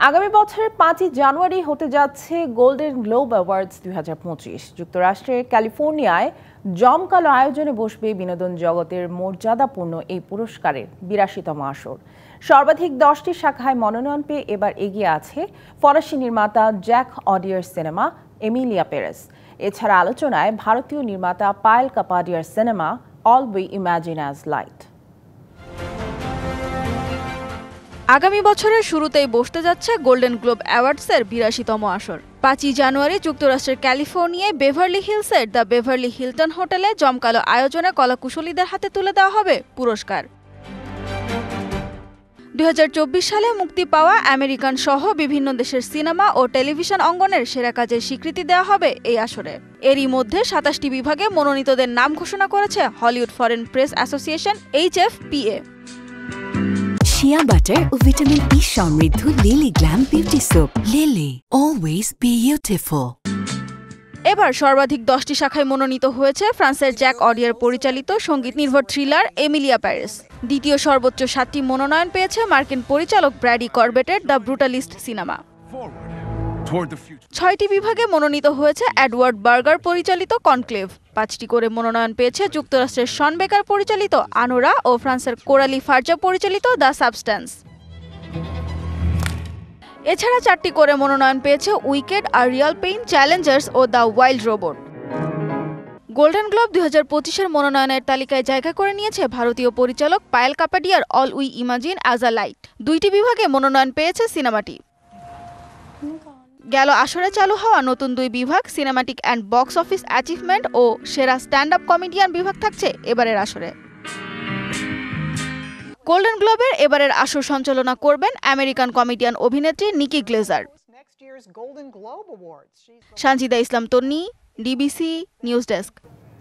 আগামী বছরের 5ই জানুয়ারি হতে যাচ্ছে গোল্ডেন গ্লোব অ্যাওয়ার্ডস 2025। যুক্তরাষ্ট্রের ক্যালিফোর্নিয়ায় জমকালো আয়োজনে বসবে বিনোদন জগতের মর্যাদাপূর্ণ এই পুরস্কারের 82তম আসর। সর্বাধিক 10টি শাখায় মনোনয়ন পেয়ে এবার এগিয়ে আছে ফরাসি নির্মাতা জ্যাক অডিয়ার সিনেমা এমিলিয়া পেরেস। এছাড়া আলোচনায় ভারতীয় নির্মাতা পায়েল কাপাডিয়ার সিনেমা All We Imagine as Light. আগামী বছরের শুরুতেই বসতে যাচ্ছে গোল্ডেন গ্লোব অ্যাওয়ার্ডসের 82তম আসর। 5ই জানুয়ারি যুক্তরাষ্ট্রের ক্যালিফোর্নিয়ায় বেভারলি হিলসের দ্য বেভারলি হিলটন হোটেলে জমকালো আয়োজনে কলাকুশলীদের হাতে তুলে দেওয়া হবে পুরস্কার। 2024 সালে মুক্তি পাওয়া আমেরিকান সহ বিভিন্ন দেশের সিনেমা ও টেলিভিশন অঙ্গনের সেরা কাজের স্বীকৃতি দেওয়া হবে এই আসরে। এরই মধ্যে 27টি বিভাগে মনোনীতদের নাম ঘোষণা করেছে Hollywood Foreign Press Association HFPA। Shea butter ও ভিটামিন ই সমৃদ্ধ Lily glam beauty soap. Lily, always beautiful. এবার সর্বাধিক 10টি শাখায় মনোনীত হয়েছে ফ্রান্সের জ্যাক অডিয়ার পরিচালিত সঙ্গীত নির্ভর থ্রিলার এমিলিয়া প্যারিস। দ্বিতীয় সর্বোচ্চ 7টি মনোনয়ন পেয়েছে মার্কিন পরিচালক ব্র্যাডি করবেটের দ্য ব্রুটালিস্ট সিনেমা। 6টি বিভাগে মনোনীত হয়েছে এডওয়ার্ড বার্গার পরিচালিত কনক্লেভ। 5টি করে মনোনয়ন পেয়েছে যুক্তরাষ্ট্রের শন বেকার পরিচালিত আনোরা ও ফ্রান্সের কোরালি ফার্জা পরিচালিত দ্য সাবস্ট্যান্স। এছাড়া 4টি করে মনোনয়ন পেয়েছে উইকেড, আর রিয়াল পেইন, চ্যালেঞ্জার্স ও The Wild Robot. Golden Globe 2025-এর মনোনয়নের তালিকায় জায়গা করে নিয়েছে ভারতীয় পরিচালক পায়েল কাপাডিয়ার All We Imagine as a Light. 2টি বিভাগে মনোনয়ন পেয়েছে সিনেমাটি। গেল আসরে চালু হওয়া নতুন 2 বিভাগ cinematic and box office achievement ও সেরা স্ট্যান্ড আপ কমেডিয়ান বিভাগ থাকছে এবারের আসরে। গোল্ডেন গ্লোবের এবারের আসর সঞ্চালনা করবেন আমেরিকান কমেডিয়ান অভিনেত্রী নিকি গ্লেজার। সানজিদা ইসলাম তন্নি, ডিবিসি নিউজ ডেস্ক।